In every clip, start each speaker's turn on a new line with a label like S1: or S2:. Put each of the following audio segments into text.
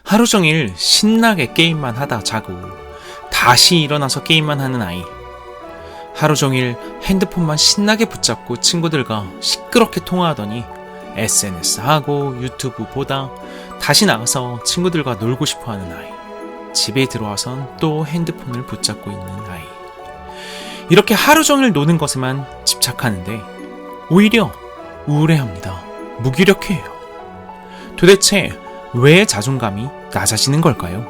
S1: 하루 종일 신나게 게임만 하다 자고 다시 일어나서 게임만 하는 아이. 하루 종일 핸드폰만 신나게 붙잡고 친구들과 시끄럽게 통화하더니 SNS 하고 유튜브 보다 다시 나가서 친구들과 놀고 싶어하는 아이. 집에 들어와선 또 핸드폰을 붙잡고 있는 아이. 이렇게 하루 종일 노는 것에만 집착하는데 오히려 우울해합니다. 무기력해요. 도대체 왜 자존감이 낮아지는 걸까요?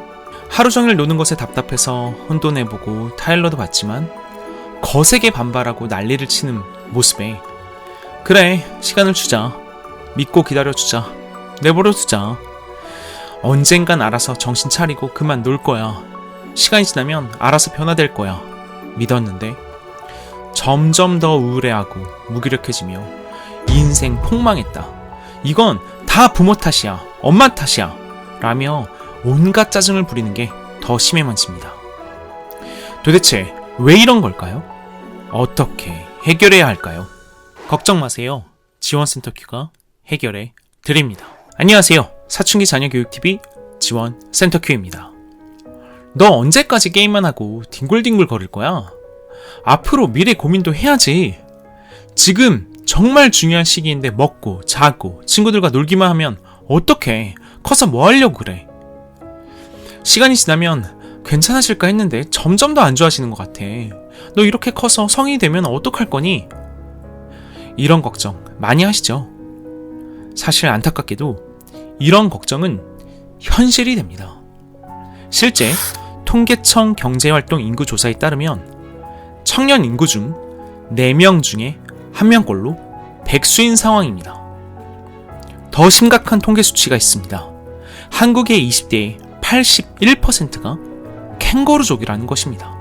S1: 하루 종일 노는 것에 답답해서 혼도 내보고 타일러도 받지만 거세게 반발하고 난리를 치는 모습에 그래, 시간을 주자. 믿고 기다려주자. 내버려두자. 언젠간 알아서 정신 차리고 그만 놀 거야. 시간이 지나면 알아서 변화될 거야. 믿었는데 점점 더 우울해하고 무기력해지며 인생 폭망했다. 이건 다 부모 탓이야. 엄마 탓이야. 라며 온갖 짜증을 부리는 게 더 심해만집니다. 도대체 왜 이런 걸까요? 어떻게 해결해야 할까요? 걱정 마세요. 지원센터 큐가 해결해 드립니다. 안녕하세요. 사춘기 자녀교육TV 지원센터 큐입니다. 너 언제까지 게임만 하고 뒹굴뒹굴 거릴 거야? 앞으로 미래 고민도 해야지. 지금 정말 중요한 시기인데 먹고 자고 친구들과 놀기만 하면 어떡해? 커서 뭐 하려고 그래? 시간이 지나면 괜찮아질까 했는데 점점 더 안 좋아지는 것 같아. 너 이렇게 커서 성인이 되면 어떡할 거니? 이런 걱정 많이 하시죠? 사실 안타깝게도 이런 걱정은 현실이 됩니다. 실제 통계청 경제활동 인구조사에 따르면 청년 인구 중 4명 중에 1명꼴로 백수인 상황입니다. 더 심각한 통계 수치가 있습니다. 한국의 20대의 81%가 캥거루족이라는 것입니다.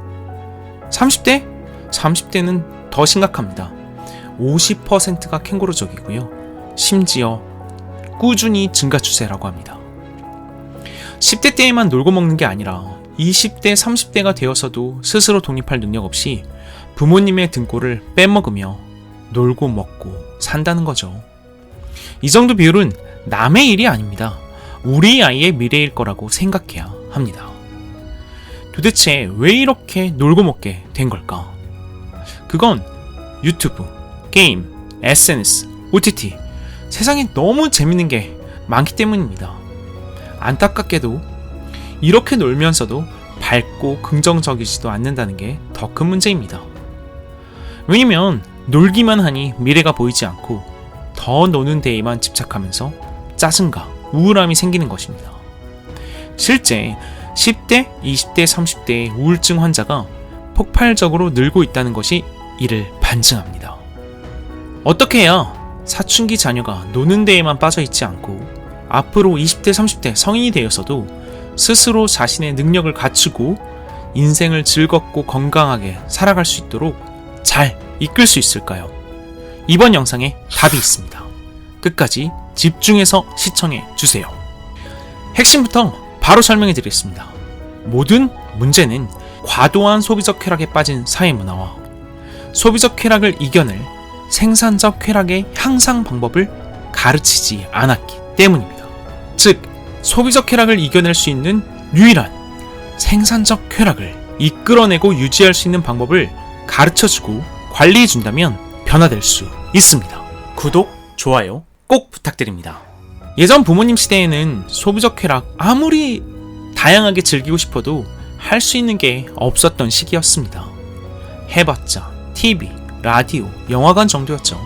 S1: 30대는 더 심각합니다. 50%가 캥거루족이고요. 심지어 꾸준히 증가 추세라고 합니다. 10대 때에만 놀고 먹는 게 아니라 20대, 30대가 되어서도 스스로 독립할 능력 없이 부모님의 등골을 빼먹으며 놀고 먹고 산다는 거죠. 이 정도 비율은 남의 일이 아닙니다. 우리 아이의 미래일 거라고 생각해야 합니다. 도대체 왜 이렇게 놀고 먹게 된 걸까? 그건 유튜브, 게임, SNS, OTT, 세상에 너무 재밌는 게 많기 때문입니다. 안타깝게도 이렇게 놀면서도 밝고 긍정적이지도 않는다는 게 더 큰 문제입니다. 왜냐면 놀기만 하니 미래가 보이지 않고 더 노는 데에만 집착하면서 짜증과 우울함이 생기는 것입니다. 실제 10대, 20대, 30대의 우울증 환자가 폭발적으로 늘고 있다는 것이 이를 반증합니다. 어떻게 해야 사춘기 자녀가 노는 데에만 빠져있지 않고 앞으로 20대, 30대 성인이 되어서도 스스로 자신의 능력을 갖추고 인생을 즐겁고 건강하게 살아갈 수 있도록 잘 이끌 수 있을까요? 이번 영상에 답이 있습니다. 끝까지 집중해서 시청해 주세요. 핵심부터 바로 설명해 드리겠습니다. 모든 문제는 과도한 소비적 쾌락에 빠진 사회 문화와 소비적 쾌락을 이겨낼 생산적 쾌락의 향상 방법을 가르치지 않았기 때문입니다. 즉, 소비적 쾌락을 이겨낼 수 있는 유일한 생산적 쾌락을 이끌어내고 유지할 수 있는 방법을 가르쳐주고 관리해준다면 변화될 수 있습니다. 구독, 좋아요 꼭 부탁드립니다. 예전 부모님 시대에는 소비적 쾌락 아무리 다양하게 즐기고 싶어도 할 수 있는 게 없었던 시기였습니다. 해봤자 TV, 라디오, 영화관 정도였죠.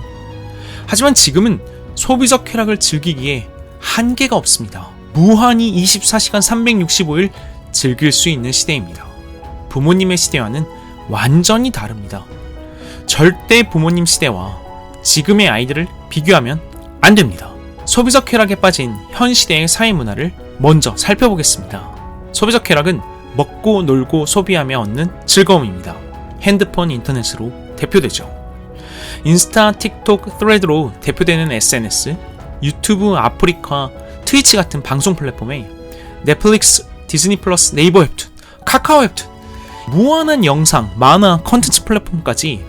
S1: 하지만 지금은 소비적 쾌락을 즐기기에 한계가 없습니다. 무한히 24시간 365일 즐길 수 있는 시대입니다. 부모님의 시대와는 완전히 다릅니다. 절대 부모님 시대와 지금의 아이들을 비교하면 안 됩니다. 소비적 쾌락에 빠진 현 시대의 사회 문화를 먼저 살펴보겠습니다. 소비적 쾌락은 먹고 놀고 소비하며 얻는 즐거움입니다. 핸드폰, 인터넷으로 대표되죠. 인스타, 틱톡, 스레드로 대표되는 SNS, 유튜브, 아프리카, 트위치 같은 방송 플랫폼에 넷플릭스, 디즈니 플러스, 네이버 웹툰, 카카오 웹툰, 무한한 영상, 만화, 컨텐츠 플랫폼까지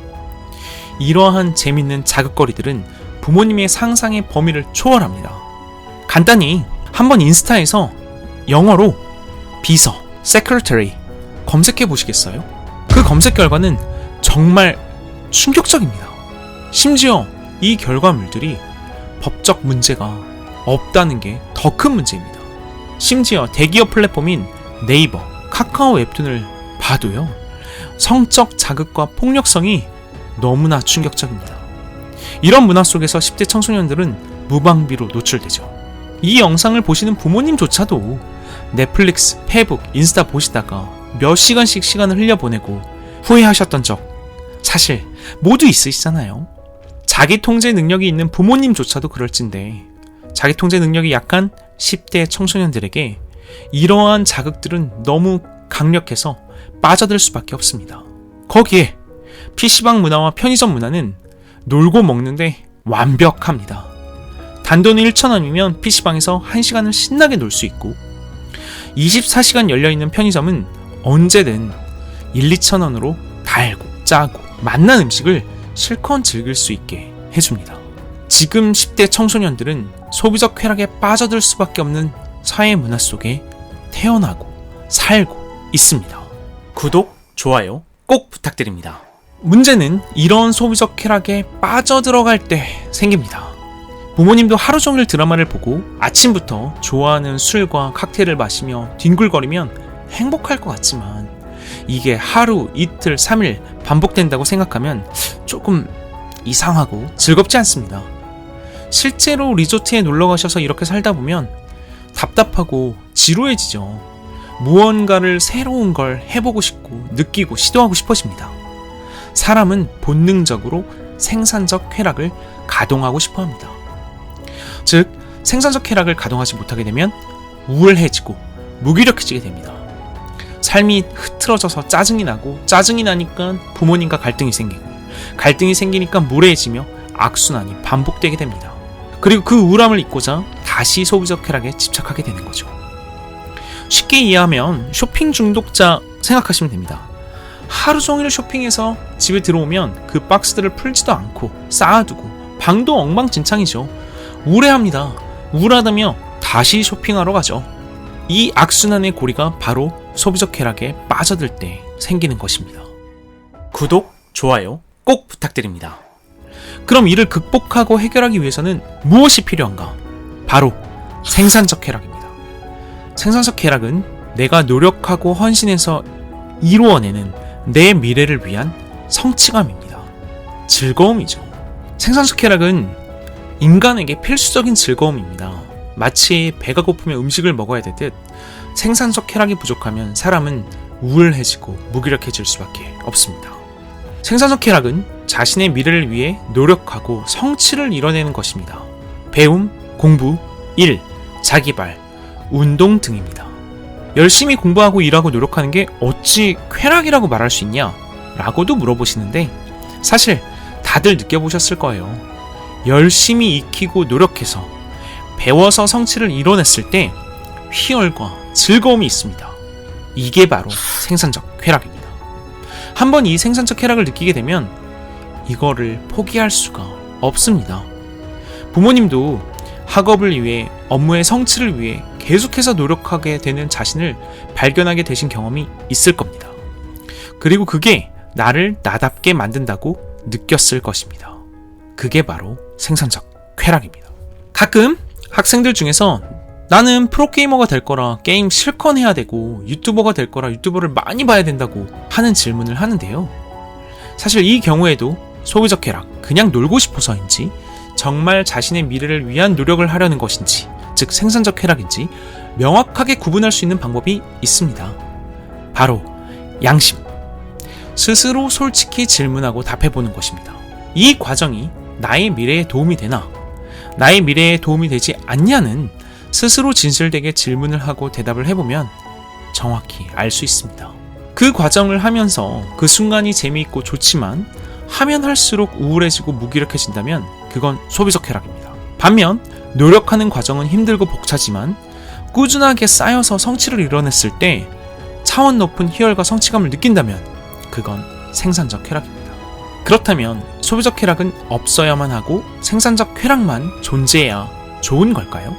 S1: 이러한 재밌는 자극거리들은 부모님의 상상의 범위를 초월합니다. 간단히 한번 인스타에서 영어로 비서, secretary 검색해 보시겠어요? 그 검색 결과는 정말 충격적입니다. 심지어 이 결과물들이 법적 문제가 없다는 게 더 큰 문제입니다. 심지어 대기업 플랫폼인 네이버, 카카오 웹툰을 봐도요, 성적 자극과 폭력성이 너무나 충격적입니다. 이런 문화 속에서 10대 청소년들은 무방비로 노출되죠. 이 영상을 보시는 부모님조차도 넷플릭스, 페북, 인스타 보시다가 몇 시간씩 시간을 흘려보내고 후회하셨던 적 사실 모두 있으시잖아요. 자기 통제 능력이 있는 부모님조차도 그럴진데 자기 통제 능력이 약한 10대 청소년들에게 이러한 자극들은 너무 강력해서 빠져들 수밖에 없습니다. 거기에 PC방 문화와 편의점 문화는 놀고 먹는데 완벽합니다. 단돈 1,000원이면 PC방에서 1시간을 신나게 놀 수 있고 24시간 열려있는 편의점은 언제든 1-2,000원으로 달고 짜고 맛난 음식을 실컷 즐길 수 있게 해줍니다. 지금 10대 청소년들은 소비적 쾌락에 빠져들 수밖에 없는 사회 문화 속에 태어나고 살고 있습니다. 구독, 좋아요 꼭 부탁드립니다. 문제는 이런 소비적 쾌락에 빠져들어갈 때 생깁니다. 부모님도 하루 종일 드라마를 보고 아침부터 좋아하는 술과 칵테일을 마시며 뒹굴거리면 행복할 것 같지만 이게 하루, 이틀, 3일 반복된다고 생각하면 조금 이상하고 즐겁지 않습니다. 실제로 리조트에 놀러 가셔서 이렇게 살다 보면 답답하고 지루해지죠. 무언가를 새로운 걸 해보고 싶고 느끼고 시도하고 싶어집니다. 사람은 본능적으로 생산적 쾌락을 가동하고 싶어 합니다. 즉, 생산적 쾌락을 가동하지 못하게 되면 우울해지고 무기력해지게 됩니다. 삶이 흐트러져서 짜증이 나고 짜증이 나니까 부모님과 갈등이 생기고 갈등이 생기니까 무례해지며 악순환이 반복되게 됩니다. 그리고 그 우울함을 잊고자 다시 소비적 쾌락에 집착하게 되는 거죠. 쉽게 이해하면 쇼핑 중독자 생각하시면 됩니다. 하루 종일 쇼핑해서 집에 들어오면 그 박스들을 풀지도 않고 쌓아두고 방도 엉망진창이죠. 우울해합니다. 우울하다며 다시 쇼핑하러 가죠. 이 악순환의 고리가 바로 소비적 쾌락에 빠져들 때 생기는 것입니다. 구독, 좋아요 꼭 부탁드립니다. 그럼 이를 극복하고 해결하기 위해서는 무엇이 필요한가? 바로 생산적 쾌락입니다. 생산적 쾌락은 내가 노력하고 헌신해서 이루어내는 내 미래를 위한 성취감입니다. 즐거움이죠. 생산적 쾌락은 인간에게 필수적인 즐거움입니다. 마치 배가 고프면 음식을 먹어야 되듯 생산적 쾌락이 부족하면 사람은 우울해지고 무기력해질 수밖에 없습니다. 생산적 쾌락은 자신의 미래를 위해 노력하고 성취를 이뤄내는 것입니다. 배움, 공부, 일, 자기발, 운동 등입니다. 열심히 공부하고 일하고 노력하는 게 어찌 쾌락이라고 말할 수 있냐? 라고도 물어보시는데 사실 다들 느껴보셨을 거예요. 열심히 익히고 노력해서 배워서 성취를 이뤄냈을 때 희열과 즐거움이 있습니다. 이게 바로 생산적 쾌락입니다. 한번 이 생산적 쾌락을 느끼게 되면 이거를 포기할 수가 없습니다. 부모님도 학업을 위해 업무의 성취를 위해 계속해서 노력하게 되는 자신을 발견하게 되신 경험이 있을 겁니다. 그리고 그게 나를 나답게 만든다고 느꼈을 것입니다. 그게 바로 생산적 쾌락입니다. 가끔 학생들 중에서 나는 프로게이머가 될 거라 게임 실컷 해야 되고 유튜버가 될 거라 유튜버를 많이 봐야 된다고 하는 질문을 하는데요. 사실 이 경우에도 소비적 쾌락, 그냥 놀고 싶어서인지 정말 자신의 미래를 위한 노력을 하려는 것인지, 즉 생산적 쾌락인지 명확하게 구분할 수 있는 방법이 있습니다. 바로 양심. 스스로 솔직히 질문하고 답해보는 것입니다. 이 과정이 나의 미래에 도움이 되나, 나의 미래에 도움이 되지 않냐는 스스로 진실되게 질문을 하고 대답을 해보면 정확히 알 수 있습니다. 그 과정을 하면서 그 순간이 재미있고 좋지만 하면 할수록 우울해지고 무기력해진다면 그건 소비적 쾌락입니다. 반면 노력하는 과정은 힘들고 벅차지만 꾸준하게 쌓여서 성취를 이뤄냈을 때 차원 높은 희열과 성취감을 느낀다면 그건 생산적 쾌락입니다. 그렇다면 소비적 쾌락은 없어야만 하고 생산적 쾌락만 존재해야 좋은 걸까요?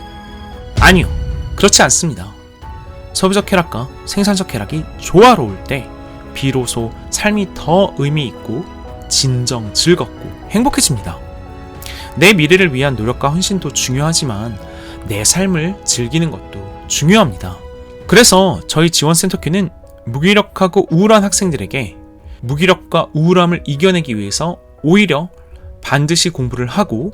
S1: 아니요, 그렇지 않습니다. 소비적 쾌락과 생산적 쾌락이 조화로울 때 비로소 삶이 더 의미 있고 진정 즐겁고 행복해집니다. 내 미래를 위한 노력과 헌신도 중요하지만 내 삶을 즐기는 것도 중요합니다. 그래서 저희 지원센터큐는 무기력하고 우울한 학생들에게 무기력과 우울함을 이겨내기 위해서 오히려 반드시 공부를 하고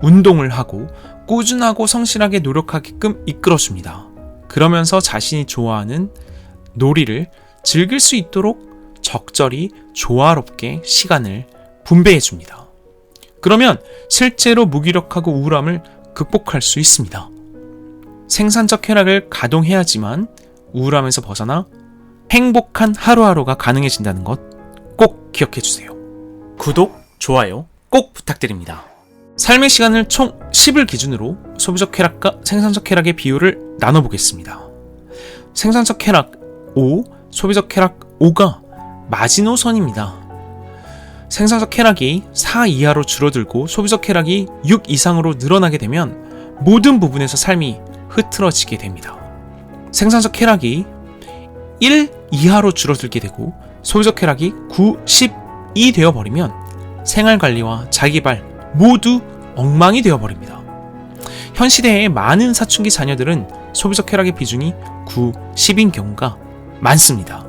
S1: 운동을 하고 꾸준하고 성실하게 노력하게끔 이끌어줍니다. 그러면서 자신이 좋아하는 놀이를 즐길 수 있도록 적절히 조화롭게 시간을 분배해줍니다. 그러면 실제로 무기력하고 우울함을 극복할 수 있습니다. 생산적 쾌락을 가동해야지만 우울함에서 벗어나 행복한 하루하루가 가능해진다는 것 꼭 기억해주세요. 구독, 좋아요 꼭 부탁드립니다. 삶의 시간을 총 10을 기준으로 소비적 쾌락과 생산적 쾌락의 비율을 나눠보겠습니다. 생산적 쾌락 5, 소비적 쾌락 5가 마지노선입니다. 생산적 쾌락이 4 이하로 줄어들고 소비적 쾌락이 6 이상으로 늘어나게 되면 모든 부분에서 삶이 흐트러지게 됩니다. 생산적 쾌락이 1 이하로 줄어들게 되고 소비적 쾌락이 9, 10이 되어버리면 생활관리와 자기발 모두 엉망이 되어버립니다. 현 시대의 많은 사춘기 자녀들은 소비적 쾌락의 비중이 9, 10인 경우가 많습니다.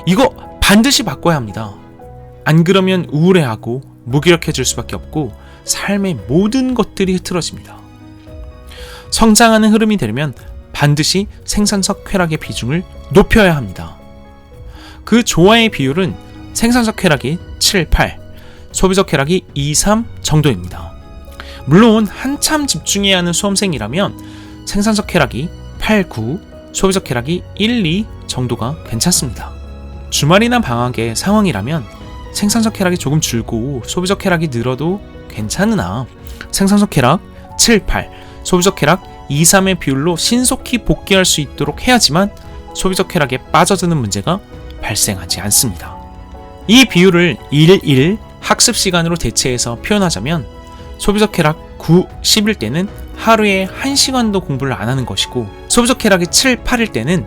S1: 이거 반드시 바꿔야 합니다. 안 그러면 우울해하고 무기력해질 수밖에 없고 삶의 모든 것들이 흐트러집니다. 성장하는 흐름이 되려면 반드시 생산적 쾌락의 비중을 높여야 합니다. 그 조화의 비율은 생산적 쾌락이 7, 8, 소비적 쾌락이 2, 3 정도입니다. 물론 한참 집중해야 하는 수험생이라면 생산적 쾌락이 8, 9, 소비적 쾌락이 1, 2 정도가 괜찮습니다. 주말이나 방학의 상황이라면 생산적 쾌락이 조금 줄고 소비적 쾌락이 늘어도 괜찮으나 생산적 쾌락 7, 8, 소비적 쾌락 2, 3의 비율로 신속히 복귀할 수 있도록 해야지만 소비적 쾌락에 빠져드는 문제가 발생하지 않습니다. 이 비율을 1, 1 학습 시간으로 대체해서 표현하자면 소비적 쾌락 9, 10일 때는 하루에 1시간도 공부를 안 하는 것이고 소비적 쾌락이 7, 8일 때는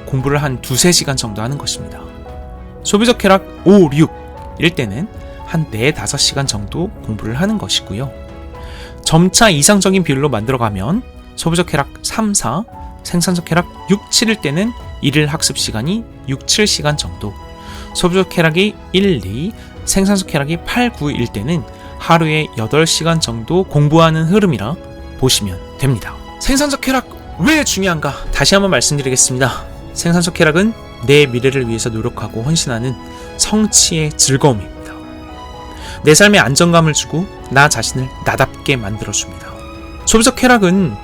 S1: 공부를 한 2, 3시간 정도 하는 것입니다. 소비적 쾌락 5, 6일 때는 한 4, 5시간 정도 공부를 하는 것이고요. 점차 이상적인 비율로 만들어가면 소비적 쾌락 3, 4, 생산적 쾌락 6, 7일 때는 일일 학습 시간이 6, 7시간 정도, 소비적 쾌락이 1, 2, 생산적 쾌락이 8, 9일 때는 하루에 8시간 정도 공부하는 흐름이라 보시면 됩니다. 생산적 쾌락 왜 중요한가? 다시 한번 말씀드리겠습니다. 생산적 쾌락은 내 미래를 위해서 노력하고 헌신하는 성취의 즐거움입니다. 내 삶에 안정감을 주고 나 자신을 나답게 만들어줍니다. 소비적 쾌락은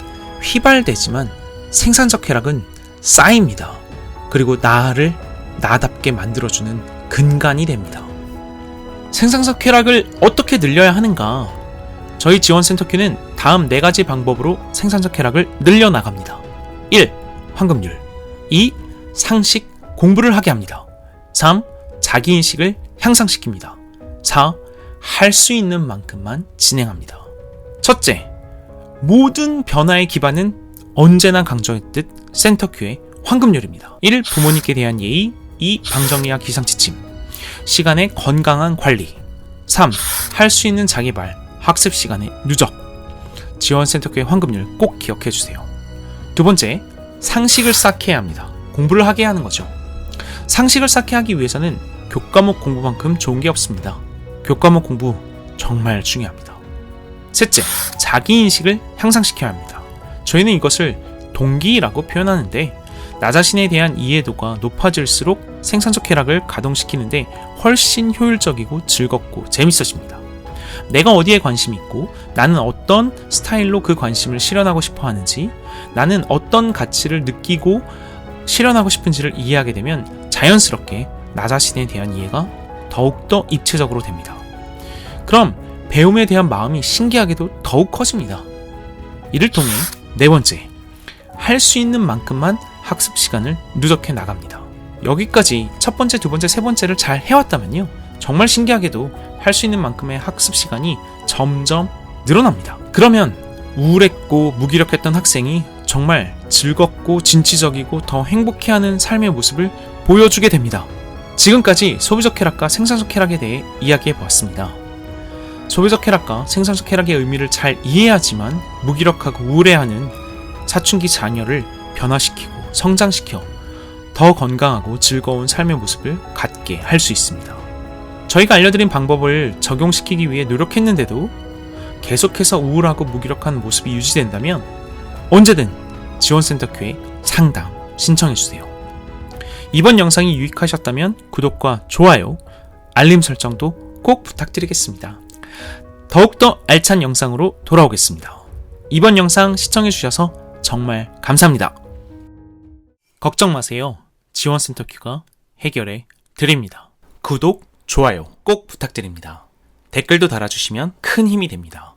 S1: 휘발되지만 생산적 쾌락은 쌓입니다. 그리고 나를 나답게 만들어주는 근간이 됩니다. 생산적 쾌락을 어떻게 늘려야 하는가? 저희 지원센터큐는 다음 4가지 방법으로 생산적 쾌락을 늘려나갑니다. 1. 황금률 2. 상식 공부를 하게 합니다. 3. 자기인식을 향상시킵니다. 4. 할 수 있는 만큼만 진행합니다. 첫째, 모든 변화의 기반은 언제나 강조했듯 센터큐의 황금률입니다. 1. 부모님께 대한 예의 2. 방정리와 기상지침 시간의 건강한 관리 3. 할 수 있는 자기발 학습 시간의 누적 지원센터교의 황금률 꼭 기억해주세요. 두 번째, 상식을 쌓게 해야 합니다. 공부를 하게 하는 거죠. 상식을 쌓게 하기 위해서는 교과목 공부만큼 좋은 게 없습니다. 교과목 공부 정말 중요합니다. 셋째, 자기인식을 향상시켜야 합니다. 저희는 이것을 동기라고 표현하는데 나 자신에 대한 이해도가 높아질수록 생산적 쾌락을 가동시키는데 훨씬 효율적이고 즐겁고 재밌어집니다. 내가 어디에 관심이 있고 나는 어떤 스타일로 그 관심을 실현하고 싶어 하는지 나는 어떤 가치를 느끼고 실현하고 싶은지를 이해하게 되면 자연스럽게 나 자신에 대한 이해가 더욱더 입체적으로 됩니다. 그럼 배움에 대한 마음이 신기하게도 더욱 커집니다. 이를 통해 네 번째, 할 수 있는 만큼만 학습 시간을 누적해 나갑니다. 여기까지 첫 번째, 두 번째, 세 번째를 잘 해왔다면요, 정말 신기하게도 할 수 있는 만큼의 학습 시간이 점점 늘어납니다. 그러면 우울했고 무기력했던 학생이 정말 즐겁고 진취적이고 더 행복해하는 삶의 모습을 보여주게 됩니다. 지금까지 소비적 쾌락과 생산적 쾌락에 대해 이야기해 보았습니다. 소비적 쾌락과 생산적 쾌락의 의미를 잘 이해하지만 무기력하고 우울해하는 사춘기 자녀를 변화시키고 성장시켜 더 건강하고 즐거운 삶의 모습을 갖게 할 수 있습니다. 저희가 알려드린 방법을 적용시키기 위해 노력했는데도 계속해서 우울하고 무기력한 모습이 유지된다면 언제든 지원센터큐에 상담 신청해주세요. 이번 영상이 유익하셨다면 구독과 좋아요, 알림 설정도 꼭 부탁드리겠습니다. 더욱더 알찬 영상으로 돌아오겠습니다. 이번 영상 시청해주셔서 정말 감사합니다. 걱정 마세요. 지원센터큐가 해결해 드립니다. 구독, 좋아요 꼭 부탁드립니다. 댓글도 달아주시면 큰 힘이 됩니다.